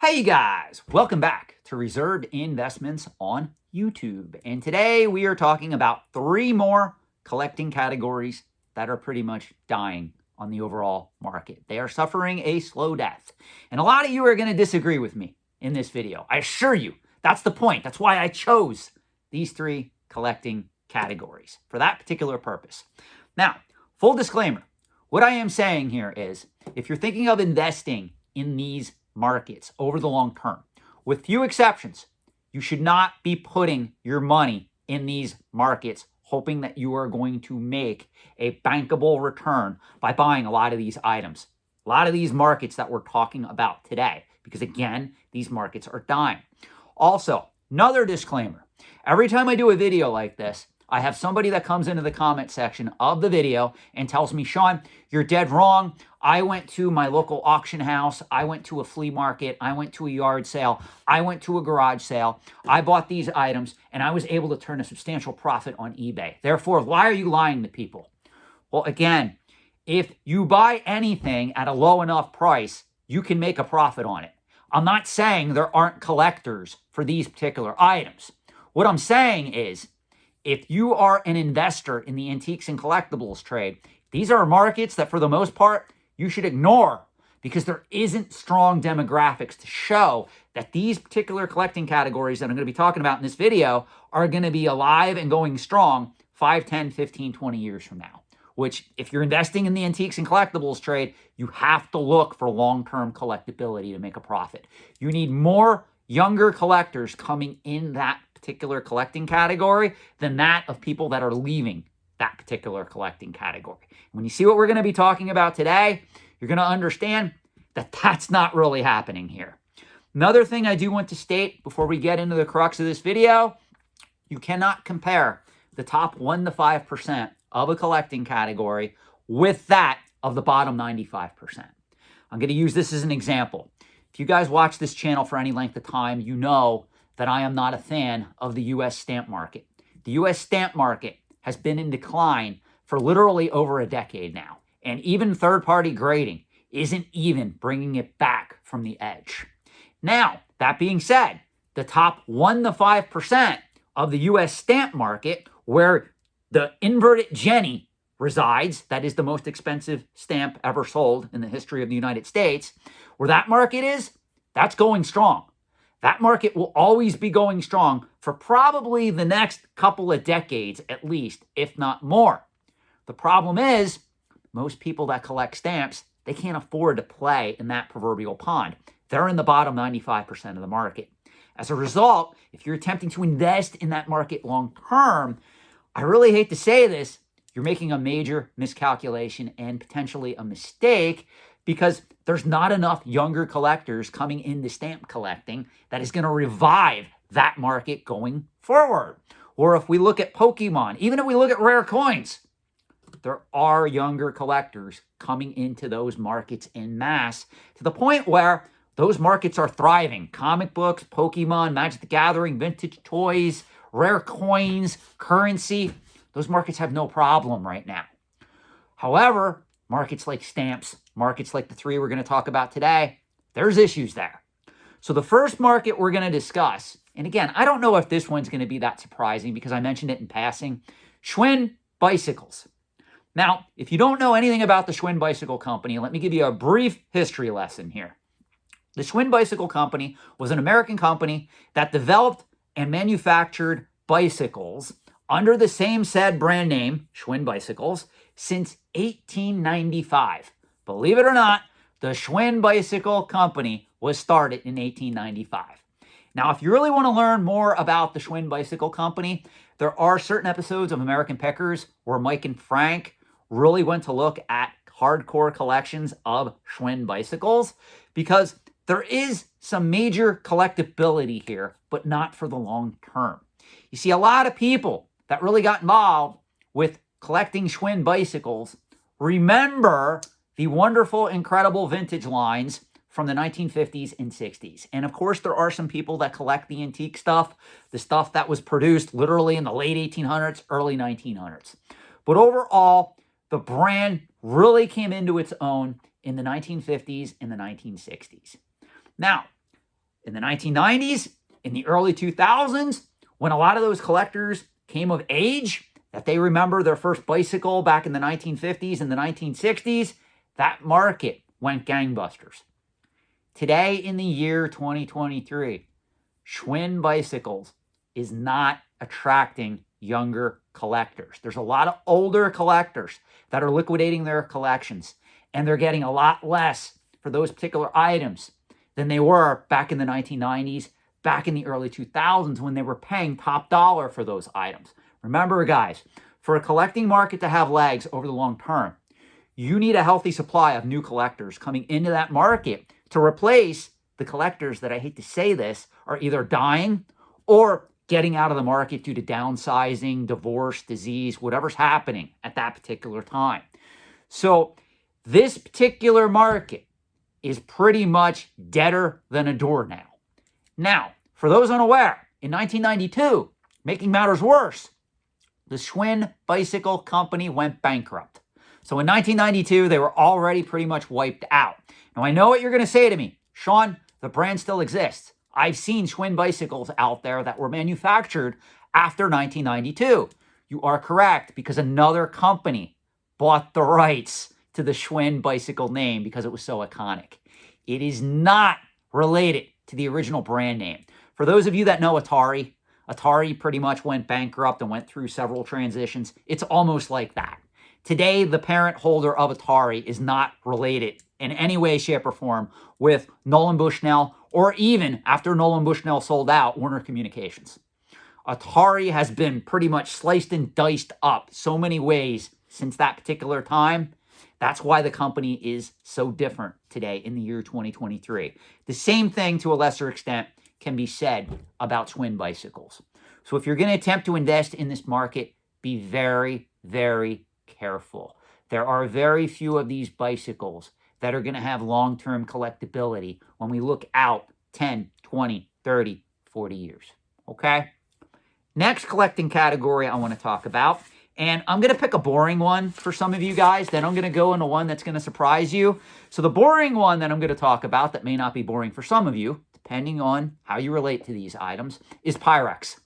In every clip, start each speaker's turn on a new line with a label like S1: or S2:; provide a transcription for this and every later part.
S1: Hey guys, welcome back to Reserved Investments on YouTube. And today we are talking about 3 more collecting categories that are pretty much dying on the overall market. They are suffering a slow death. And a lot of you are going to disagree with me in this video. I assure you, that's the point. That's why I chose these 3 collecting categories for that particular purpose. Now, full disclaimer, what I am saying here is if you're thinking of investing in these markets over the long term, with few exceptions, you should not be putting your money in these markets hoping that you are going to make a bankable return by buying a lot of these items, a lot of these markets that we're talking about today, because again, these markets are dying. Also, another disclaimer, every time I do a video like this, I have somebody that comes into the comment section of the video and tells me, Sean, you're dead wrong. I went to my local auction house. I went to a flea market. I went to a yard sale. I went to a garage sale. I bought these items and I was able to turn a substantial profit on eBay. Therefore, why are you lying to people? Well, again, if you buy anything at a low enough price, you can make a profit on it. I'm not saying there aren't collectors for these particular items. What I'm saying is, if you are an investor in the antiques and collectibles trade, these are markets that for the most part, you should ignore because there isn't strong demographics to show that these particular collecting categories that I'm going to be talking about in this video are going to be alive and going strong 5, 10, 15, 20 years from now. Which, if you're investing in the antiques and collectibles trade, you have to look for long-term collectability to make a profit. You need more younger collectors coming in that particular collecting category than that of people that are leaving that particular collecting category. When you see what we're going to be talking about today, you're going to understand that that's not really happening here. Another thing I do want to state before we get into the crux of this video, you cannot compare the top 1 to 5% of a collecting category with that of the bottom 95%. I'm going to use this as an example. If you guys watch this channel for any length of time, you know that I am not a fan of the U.S. stamp market. The U.S. stamp market has been in decline for literally over a decade now. And even third-party grading isn't even bringing it back from the edge. Now, that being said, the top 1 to 5% of the U.S. stamp market, where the inverted Jenny resides, that is the most expensive stamp ever sold in the history of the United States, where that market is, that's going strong. That market will always be going strong for probably the next couple of decades at least, if not more. The problem is, most people that collect stamps, they can't afford to play in that proverbial pond. They're in the bottom 95% of the market. As a result, if you're attempting to invest in that market long term, I really hate to say this, you're making a major miscalculation and potentially a mistake because there's not enough younger collectors coming into stamp collecting that is going to revive that market going forward. Or if we look at Pokemon, even if we look at rare coins, there are younger collectors coming into those markets en masse to the point where those markets are thriving. Comic books, Pokemon, Magic the Gathering, vintage toys, rare coins, currency, those markets have no problem right now. However, markets like stamps, markets like the 3 we're going to talk about today, there's issues there. So the first market we're going to discuss, and again, I don't know if this one's going to be that surprising because I mentioned it in passing, Schwinn bicycles. Now, if you don't know anything about the Schwinn Bicycle Company, let me give you a brief history lesson here. The Schwinn Bicycle Company was an American company that developed and manufactured bicycles under the same said brand name, Schwinn Bicycles, since 1895. Believe it or not, the Schwinn Bicycle Company was started in 1895. Now, if you really want to learn more about the Schwinn Bicycle Company, there are certain episodes of American Pickers where Mike and Frank really went to look at hardcore collections of Schwinn bicycles because there is some major collectability here, but not for the long term. You see, a lot of people that really got involved with collecting Schwinn bicycles remember the wonderful, incredible vintage lines from the 1950s and 60s. And of course, there are some people that collect the antique stuff, the stuff that was produced literally in the late 1800s, early 1900s. But overall, the brand really came into its own in the 1950s and the 1960s. Now, In the 1990s, in the early 2000s, when a lot of those collectors came of age, that they remember their first bicycle back in the 1950s and the 1960s, that market went gangbusters. Today, in the year 2023, Schwinn bicycles is not attracting younger collectors. There's a lot of older collectors that are liquidating their collections, and they're getting a lot less for those particular items than they were back in the 1990s, back in the early 2000s when they were paying top dollar for those items. Remember, guys, for a collecting market to have legs over the long term, you need a healthy supply of new collectors coming into that market to replace the collectors that, I hate to say this, are either dying or getting out of the market due to downsizing, divorce, disease, whatever's happening at that particular time. So this particular market is pretty much deader than a doornail. Now, for those unaware, in 1992, making matters worse, the Schwinn Bicycle Company went bankrupt. So in 1992, they were already pretty much wiped out. Now, I know what you're going to say to me. Sean, the brand still exists. I've seen Schwinn bicycles out there that were manufactured after 1992. You are correct, because another company bought the rights to the Schwinn bicycle name because it was so iconic. It is not related to the original brand name. For those of you that know Atari, Atari pretty much went bankrupt and went through several transitions. It's almost like that. Today, the parent holder of Atari is not related in any way, shape, or form with Nolan Bushnell, or even after Nolan Bushnell sold out, Warner Communications. Atari has been pretty much sliced and diced up so many ways since that particular time. That's why the company is so different today in the year 2023. The same thing, to a lesser extent, can be said about Schwinn bicycles. So if you're going to attempt to invest in this market, be very, very careful. There are very few of these bicycles that are going to have long-term collectability when we look out 10, 20, 30, 40 years. Okay? Next collecting category I want to talk about, and I'm going to pick a boring one for some of you guys, then I'm going to go into one that's going to surprise you. So the boring one that I'm going to talk about, that may not be boring for some of you, depending on how you relate to these items, is Pyrex.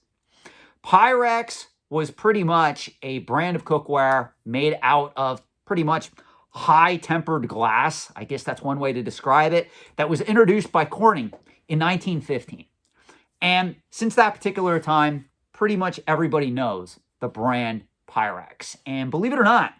S1: Pyrex was pretty much a brand of cookware made out of pretty much high-tempered glass. I guess that's one way to describe it. That was introduced by Corning in 1915. And since that particular time, pretty much everybody knows the brand Pyrex. And believe it or not,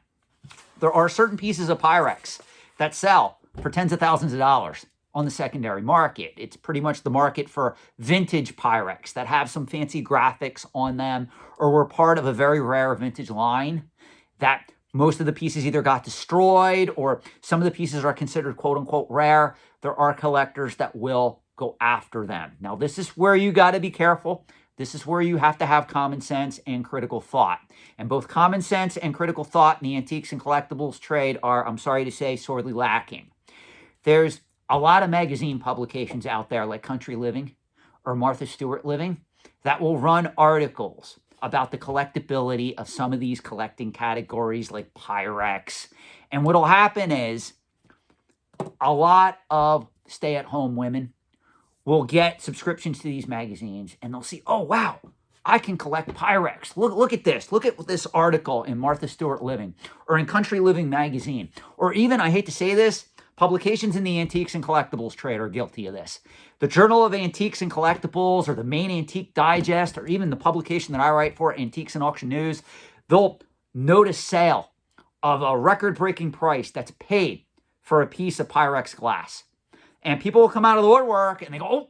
S1: there are certain pieces of Pyrex that sell for tens of thousands of dollars on the secondary market. It's pretty much the market for vintage Pyrex that have some fancy graphics on them, or were part of a very rare vintage line that most of the pieces either got destroyed or some of the pieces are considered quote unquote rare. There are collectors that will go after them. Now, this is where you got to be careful. This is where you have to have common sense and critical thought. And both common sense and critical thought in the antiques and collectibles trade are, I'm sorry to say, sorely lacking. There's a lot of magazine publications out there like Country Living or Martha Stewart Living that will run articles about the collectability of some of these collecting categories like Pyrex. And what'll happen is a lot of stay-at-home women will get subscriptions to these magazines and they'll see, oh, wow, I can collect Pyrex. Look at this. Look at this article in Martha Stewart Living or in Country Living magazine. Or even, I hate to say this, publications in the antiques and collectibles trade are guilty of this. The Journal of Antiques and Collectibles or the Main Antique Digest or even the publication that I write for, Antiques and Auction News, they'll note a sale of a record-breaking price that's paid for a piece of Pyrex glass. And people will come out of the woodwork and they go, oh,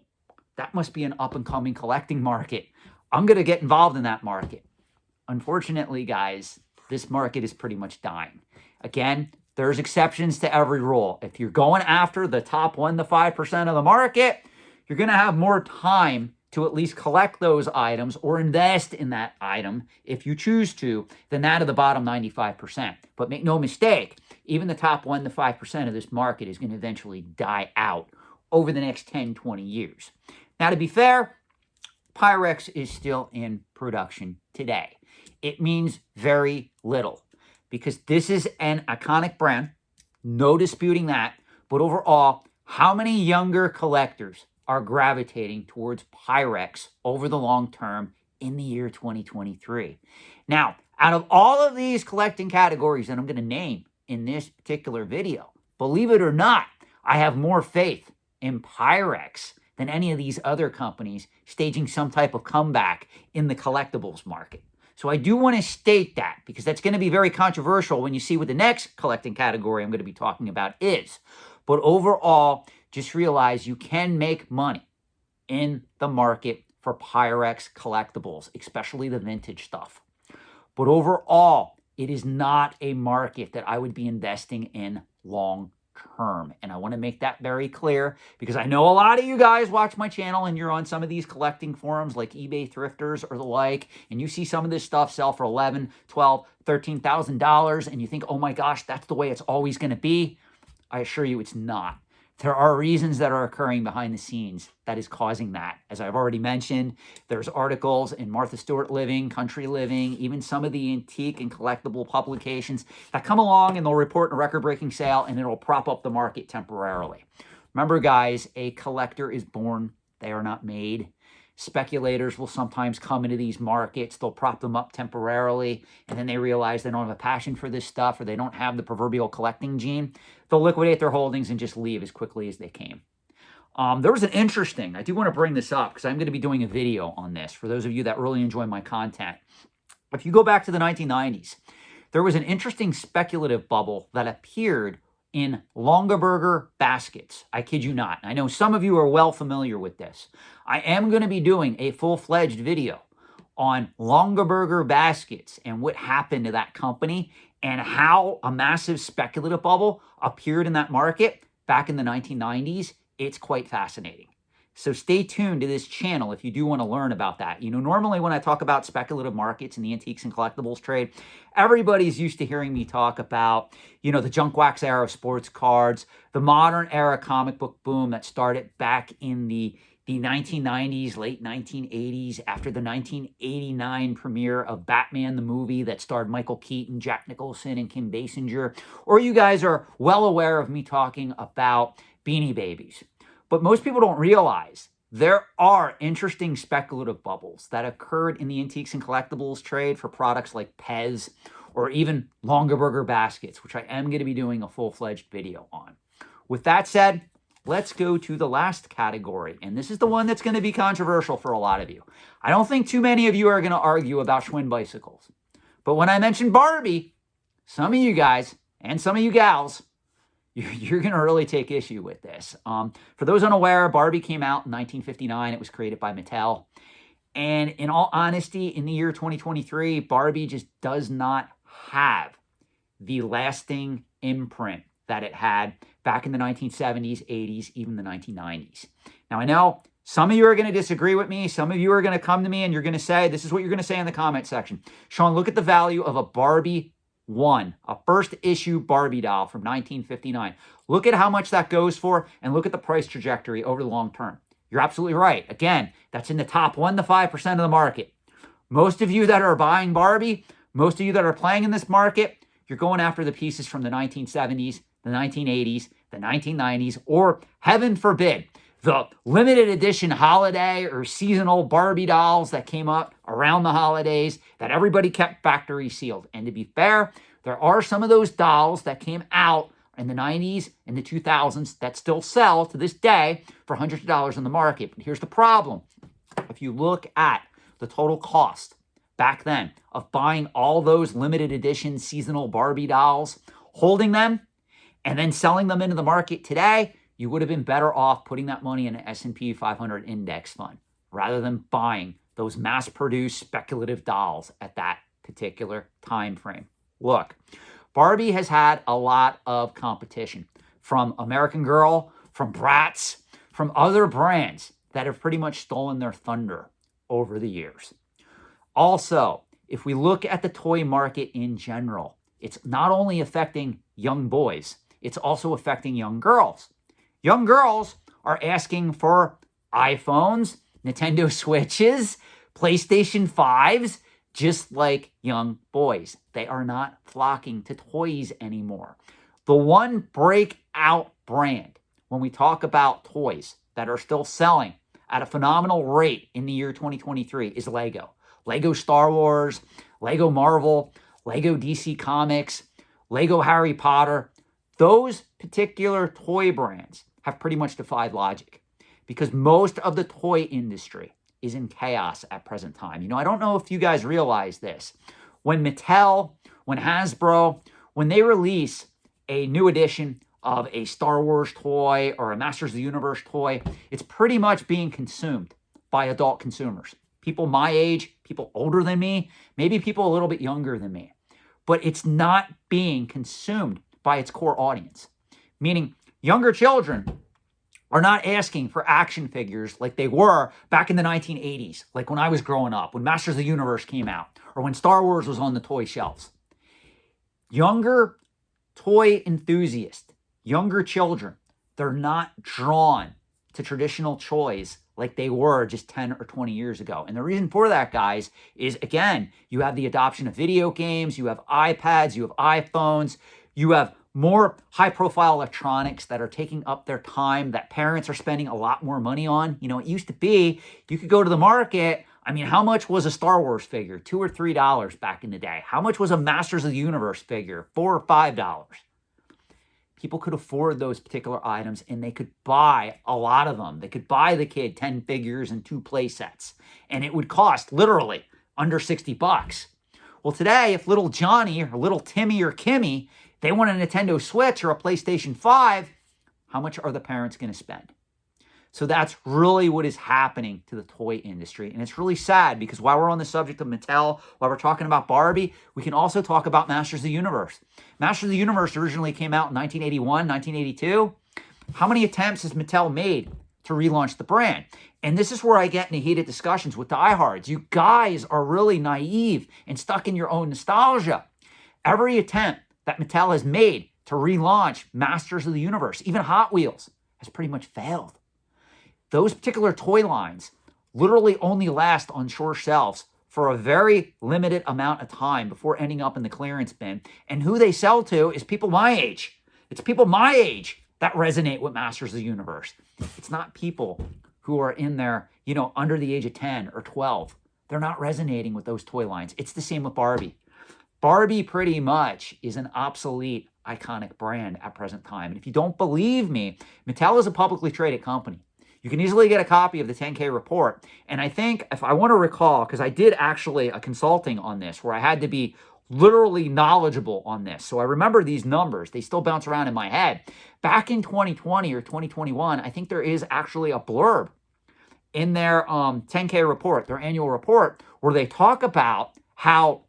S1: that must be an up-and-coming collecting market. I'm going to get involved in that market. Unfortunately, guys, this market is pretty much dying. Again, there's exceptions to every rule. If you're going after the top 1 to 5% of the market, you're going to have more time to at least collect those items or invest in that item if you choose to than that of the bottom 95%. But make no mistake, even the top 1 to 5% of this market is going to eventually die out over the next 10, 20 years. Now, to be fair, Pyrex is still in production today. It means very little because this is an iconic brand, no disputing that. But overall, how many younger collectors are gravitating towards Pyrex over the long term in the year 2023. Now, out of all of these collecting categories that I'm going to name in this particular video, believe it or not, I have more faith in Pyrex than any of these other companies staging some type of comeback in the collectibles market. So I do want to state that because that's going to be very controversial when you see what the next collecting category I'm going to be talking about is. But overall, just realize you can make money in the market for Pyrex collectibles, especially the vintage stuff. But overall, it is not a market that I would be investing in long term. And I want to make that very clear because I know a lot of you guys watch my channel and you're on some of these collecting forums like eBay Thrifters or the like, and you see some of this stuff sell for $11,000, $12,000, $13,000 and you think, oh my gosh, that's the way it's always going to be. I assure you it's not. There are reasons that are occurring behind the scenes that is causing that. As I've already mentioned, there's articles in Martha Stewart Living, Country Living, even some of the antique and collectible publications that come along and they'll report a record-breaking sale and it'll prop up the market temporarily. Remember, guys, a collector is born. They are not made. Speculators will sometimes come into these markets. They'll prop them up temporarily, and then they realize they don't have a passion for this stuff or they don't have the proverbial collecting gene. They'll liquidate their holdings and just leave as quickly as they came. There was an interesting, I do want to bring this up because I'm going to be doing a video on this for those of you that really enjoy my content. If you go back to the 1990s, there was an interesting speculative bubble that appeared in Longaberger baskets. I kid you not. I know some of you are well familiar with this. I am going to be doing a full-fledged video on Longaberger baskets and what happened to that company and how a massive speculative bubble appeared in that market back in the 1990s. It's quite fascinating. So stay tuned to this channel if you do want to learn about that. You know, normally when I talk about speculative markets in the antiques and collectibles trade, everybody's used to hearing me talk about, you know, the junk wax era of sports cards, the modern era comic book boom that started back in the 1990s, late 1980s, after the 1989 premiere of Batman the movie that starred Michael Keaton, Jack Nicholson, and Kim Basinger. Or you guys are well aware of me talking about Beanie Babies. But most people don't realize there are interesting speculative bubbles that occurred in the antiques and collectibles trade for products like Pez or even Longaberger baskets, which I am going to be doing a full-fledged video on. With that said, let's go to the last category. And this is the one that's going to be controversial for a lot of you. I don't think too many of you are going to argue about Schwinn bicycles. But when I mentioned Barbie, some of you guys and some of you gals, you're going to really take issue with this. For those unaware, Barbie came out in 1959. It was created by Mattel. And in all honesty, in the year 2023, Barbie just does not have the lasting imprint that it had back in the 1970s, 80s, even the 1990s. Now, I know some of you are going to disagree with me. Some of you are going to come to me and you're going to say, this is what you're going to say in the comment section. Sean, look at the value of a Barbie 1, a first issue Barbie doll from 1959. Look at how much that goes for and look at the price trajectory over the long term. You're absolutely right. Again, that's in the top 1 to 5% of the market. Most of you that are buying Barbie, most of you that are playing in this market, you're going after the pieces from the 1970s, the 1980s, the 1990s, or heaven forbid, the limited edition holiday or seasonal Barbie dolls that came up around the holidays that everybody kept factory sealed. And to be fair, there are some of those dolls that came out in the 90s and the 2000s that still sell to this day for hundreds of dollars in the market. But here's the problem. If you look at the total cost back then of buying all those limited edition seasonal Barbie dolls, holding them, and then selling them into the market today, you would have been better off putting that money in an S&P 500 index fund rather than buying those mass-produced speculative dolls at that particular time frame. Look, Barbie has had a lot of competition from American Girl, from Bratz, from other brands that have pretty much stolen their thunder over the years. Also, if we look at the toy market in general, it's not only affecting young boys, it's also affecting young girls. Young girls are asking for iPhones, Nintendo Switches, PlayStation 5s, just like young boys. They are not flocking to toys anymore. The one breakout brand when we talk about toys that are still selling at a phenomenal rate in the year 2023 is Lego. Lego Star Wars, Lego Marvel, Lego DC Comics, Lego Harry Potter. Those particular toy brands have pretty much defied logic because most of the toy industry is in chaos at present time. You know, I don't know if you guys realize this. When Mattel, when Hasbro, when they release a new edition of a Star Wars toy or a Masters of the Universe toy, it's pretty much being consumed by adult consumers. People my age, people older than me, maybe people a little bit younger than me. But it's not being consumed by its core audience. Meaning younger children are not asking for action figures like they were back in the 1980s, like when I was growing up, when Masters of the Universe came out, or when Star Wars was on the toy shelves. Younger toy enthusiasts, younger children, they're not drawn to traditional toys like they were just 10 or 20 years ago. And the reason for that, guys, is again, you have the adoption of video games, you have iPads, you have iPhones, you have more high-profile electronics that are taking up their time, that parents are spending a lot more money on. You know, it used to be, you could go to the market. I mean, how much was a Star Wars figure? $2 or $3 back in the day. How much was a Masters of the Universe figure? $4 or $5. People could afford those particular items and they could buy a lot of them. They could buy the kid 10 figures and 2 play sets. And it would cost literally under $60. Well, today, if little Johnny or little Timmy or Kimmy, they want a Nintendo Switch or a PlayStation 5, how much are the parents going to spend? So that's really what is happening to the toy industry. And it's really sad because while we're on the subject of Mattel, while we're talking about Barbie, we can also talk about Masters of the Universe. Masters of the Universe originally came out in 1981, 1982. How many attempts has Mattel made to relaunch the brand? And this is where I get into heated discussions with diehards. You guys are really naive and stuck in your own nostalgia. Every attempt that Mattel has made to relaunch Masters of the Universe, even Hot Wheels, has pretty much failed. Those particular toy lines literally only last on store shelves for a very limited amount of time before ending up in the clearance bin. And who they sell to is people my age. It's people my age that resonate with Masters of the Universe. It's not people who are in there, you know, under the age of 10 or 12. They're not resonating with those toy lines. It's the same with Barbie. Barbie pretty much is an obsolete, iconic brand at present time. And if you don't believe me, Mattel is a publicly traded company. You can easily get a copy of the 10K report. And I think, if I want to recall, because I did actually a consulting on this where I had to be literally knowledgeable on this. So I remember these numbers. They still bounce around in my head. Back in 2020 or 2021, I think there is actually a blurb in their 10K report, their annual report, where they talk about how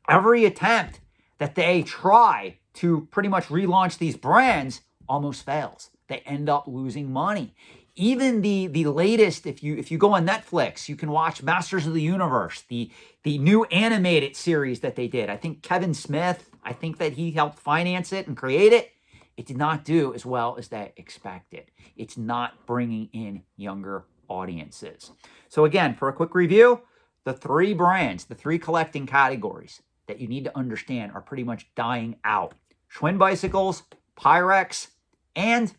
S1: every attempt that they try to pretty much relaunch these brands almost fails. They end up losing money. Even the latest, if you go on Netflix, you can watch Masters of the Universe, the new animated series that they did. I think Kevin Smith, I think that he helped finance it and create it. It did not do as well as they expected. It's not bringing in younger audiences. So again, for a quick review, the 3 brands, the 3 collecting categories that you need to understand are pretty much dying out. Schwinn Bicycles, Pyrex, and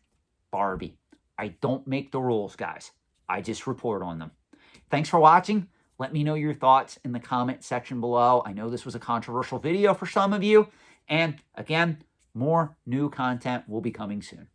S1: Barbie. I don't make the rules, guys. I just report on them. Thanks for watching. Let me know your thoughts in the comment section below. I know this was a controversial video for some of you. And again, more new content will be coming soon.